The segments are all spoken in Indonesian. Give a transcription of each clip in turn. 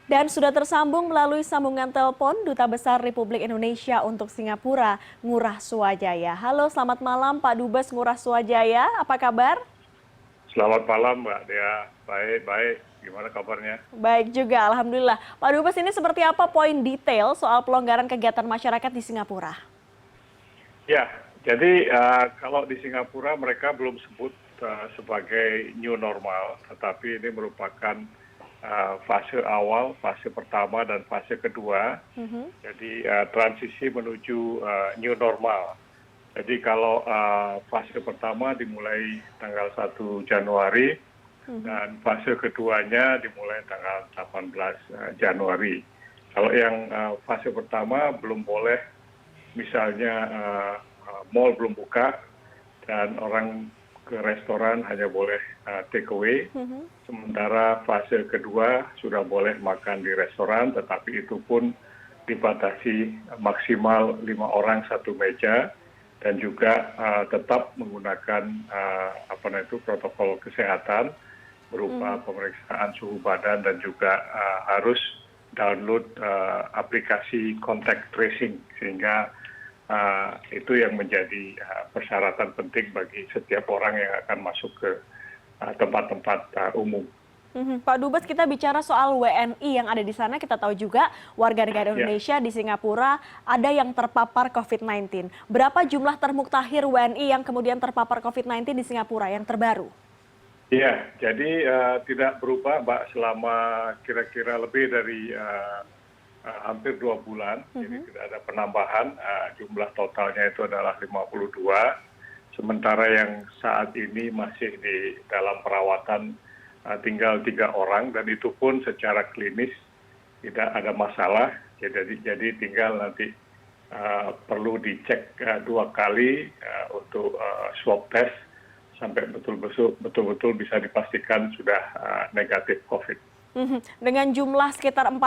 Dan sudah tersambung melalui sambungan telepon Duta Besar Republik Indonesia untuk Singapura, Ngurah Swajaya. Halo, selamat malam Pak Dubes Ngurah Swajaya, apa kabar? Selamat malam Mbak Dea, baik-baik. Gimana kabarnya? Baik juga, Alhamdulillah. Pak Dubes, ini seperti apa poin detail soal pelonggaran kegiatan masyarakat di Singapura? Ya, jadi kalau di Singapura mereka belum sebut sebagai new normal, tetapi ini merupakan fase awal, fase pertama dan fase kedua. Jadi transisi menuju new normal. Jadi kalau fase pertama dimulai tanggal 1 Januari dan fase keduanya dimulai tanggal 18 Januari. Kalau yang fase pertama belum boleh, misalnya mall belum buka dan orang ke restoran hanya boleh take away. Sementara fase kedua sudah boleh makan di restoran, tetapi itu pun dibatasi maksimal 5 orang satu meja dan juga tetap menggunakan protokol kesehatan berupa pemeriksaan suhu badan dan juga harus download aplikasi contact tracing, sehingga itu yang menjadi persyaratan penting bagi setiap orang yang akan masuk ke tempat-tempat umum. Pak Dubes, kita bicara soal WNI yang ada di sana. Kita tahu juga warga negara Indonesia di Singapura ada yang terpapar COVID-19. Berapa jumlah termuktakhir WNI yang kemudian terpapar COVID-19 di Singapura yang terbaru? Ya, jadi tidak berubah Mbak selama kira-kira lebih dari hampir 2 bulan. Jadi tidak ada penambahan, jumlah totalnya itu adalah 52. Sementara yang saat ini masih di dalam perawatan tinggal 3 orang, dan itu pun secara klinis tidak ada masalah. Jadi tinggal nanti perlu dicek 2 kali untuk swab test sampai betul-betul bisa dipastikan sudah negatif COVID. Dengan jumlah sekitar 40.000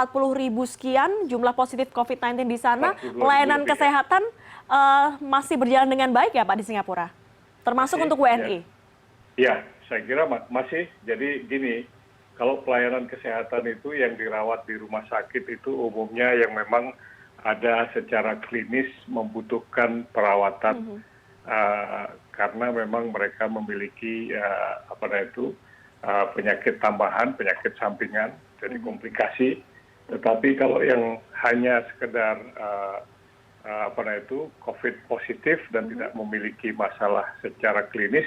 sekian jumlah positif COVID-19 di sana, pelayanan kesehatan masih berjalan dengan baik ya Pak di Singapura, termasuk untuk WNI? Ya, saya kira masih. Jadi gini, kalau pelayanan kesehatan itu yang dirawat di rumah sakit itu umumnya yang memang ada secara klinis membutuhkan perawatan karena memang mereka memiliki penyakit tambahan, penyakit sampingan, jadi komplikasi. Tetapi kalau yang hanya sekedar COVID positif dan tidak memiliki masalah secara klinis,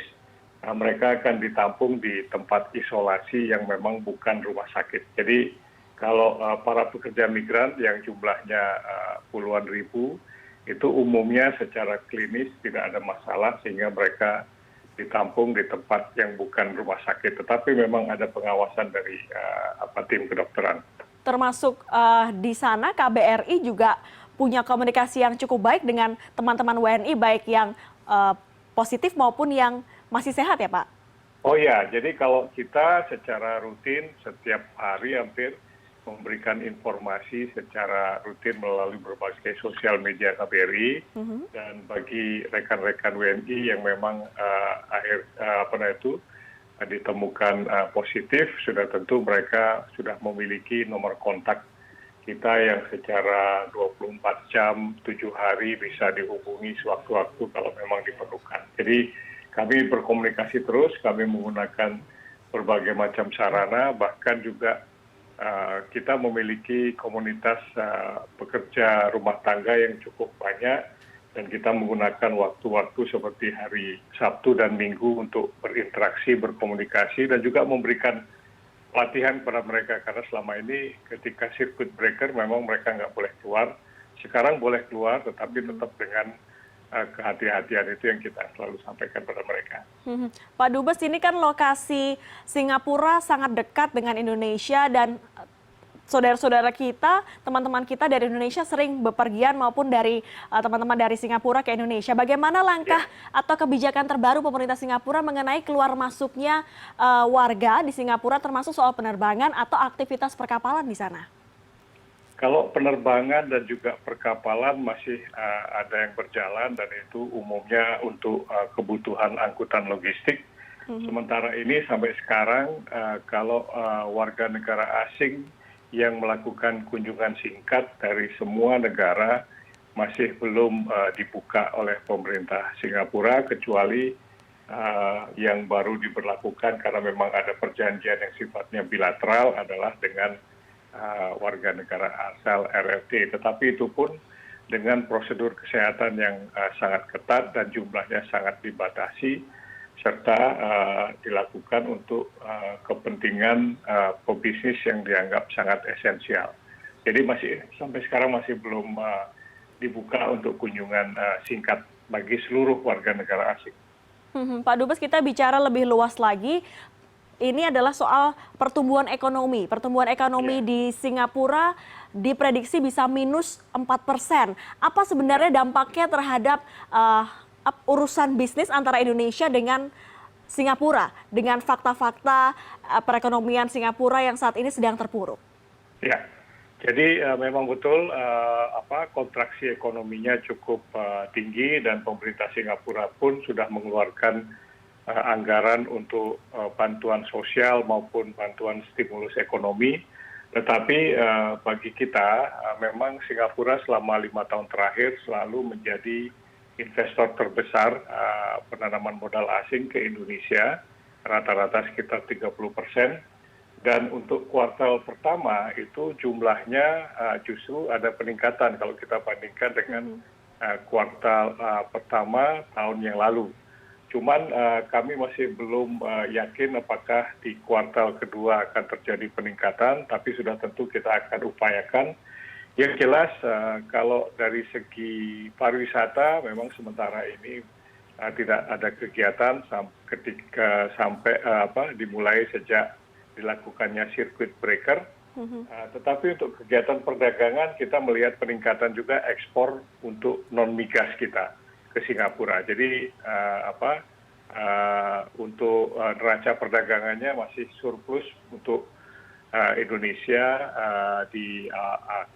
mereka akan ditampung di tempat isolasi yang memang bukan rumah sakit. Jadi kalau para pekerja migran yang jumlahnya puluhan ribu, itu umumnya secara klinis tidak ada masalah sehingga mereka ditampung di tempat yang bukan rumah sakit. Tetapi memang ada pengawasan dari tim kedokteran. Termasuk di sana KBRI juga punya komunikasi yang cukup baik dengan teman-teman WNI, baik yang positif maupun yang masih sehat ya Pak? Oh ya, jadi kalau kita secara rutin setiap hari hampir memberikan informasi secara rutin melalui berbagai sosial media KBRI, dan bagi rekan-rekan WNI yang memang ditemukan positif, sudah tentu mereka sudah memiliki nomor kontak kita yang secara 24 jam, 7 hari bisa dihubungi sewaktu-waktu kalau memang diperlukan. Jadi kami berkomunikasi terus, kami menggunakan berbagai macam sarana, bahkan juga kita memiliki komunitas pekerja rumah tangga yang cukup banyak, dan kita menggunakan waktu-waktu seperti hari Sabtu dan Minggu untuk berinteraksi, berkomunikasi, dan juga memberikan pelatihan kepada mereka. Karena selama ini ketika circuit breaker memang mereka nggak boleh keluar. Sekarang boleh keluar, tetapi tetap dengan kehati-hatian itu yang kita selalu sampaikan pada mereka. Pak Dubes, ini kan lokasi Singapura sangat dekat dengan Indonesia, dan saudara-saudara kita, teman-teman kita dari Indonesia sering bepergian maupun dari teman-teman dari Singapura ke Indonesia. Bagaimana langkah atau kebijakan terbaru pemerintah Singapura mengenai keluar masuknya warga di Singapura, termasuk soal penerbangan atau aktivitas perkapalan di sana? Kalau penerbangan dan juga perkapalan masih ada yang berjalan, dan itu umumnya untuk kebutuhan angkutan logistik. Sementara ini sampai sekarang kalau warga negara asing yang melakukan kunjungan singkat dari semua negara masih belum dibuka oleh pemerintah Singapura, kecuali yang baru diberlakukan karena memang ada perjanjian yang sifatnya bilateral adalah dengan warga negara asal RRT. Tetapi itu pun dengan prosedur kesehatan yang sangat ketat dan jumlahnya sangat dibatasi, serta dilakukan untuk kepentingan pebisnis yang dianggap sangat esensial. Jadi sampai sekarang masih belum dibuka untuk kunjungan singkat bagi seluruh warga negara asing. Pak Dubes, kita bicara lebih luas lagi. Ini adalah soal pertumbuhan ekonomi. Pertumbuhan ekonomi di Singapura diprediksi bisa minus 4%. Apa sebenarnya dampaknya terhadap urusan bisnis antara Indonesia dengan Singapura, dengan fakta-fakta perekonomian Singapura yang saat ini sedang terpuruk? Ya, jadi memang betul kontraksi ekonominya cukup tinggi dan pemerintah Singapura pun sudah mengeluarkan anggaran untuk bantuan sosial maupun bantuan stimulus ekonomi. Tetapi bagi kita memang Singapura selama 5 tahun terakhir selalu menjadi investor terbesar penanaman modal asing ke Indonesia, rata-rata sekitar 30%. Dan untuk kuartal pertama itu jumlahnya justru ada peningkatan kalau kita bandingkan dengan kuartal pertama tahun yang lalu. Cuman kami masih belum yakin apakah di kuartal kedua akan terjadi peningkatan, tapi sudah tentu kita akan upayakan. Yang jelas kalau dari segi pariwisata memang sementara ini tidak ada kegiatan sampai dimulai sejak dilakukannya circuit breaker. Tetapi untuk kegiatan perdagangan kita melihat peningkatan juga ekspor untuk non migas kita ke Singapura. Jadi untuk neraca perdagangannya masih surplus untuk Indonesia di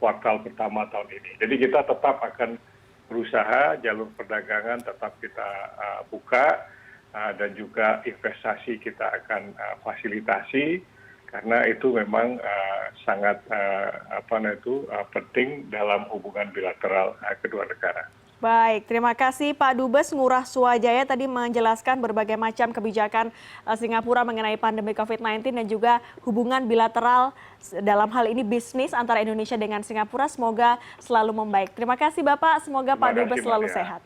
kuartal pertama tahun ini. Jadi kita tetap akan berusaha jalur perdagangan tetap kita buka dan juga investasi kita akan fasilitasi karena itu memang sangat penting dalam hubungan bilateral kedua negara. Baik, terima kasih Pak Dubes Ngurah Swajaya tadi menjelaskan berbagai macam kebijakan Singapura mengenai pandemi COVID-19 dan juga hubungan bilateral dalam hal ini bisnis antara Indonesia dengan Singapura. Semoga selalu membaik. Terima kasih Bapak, semoga Pak Dubes selalu sehat.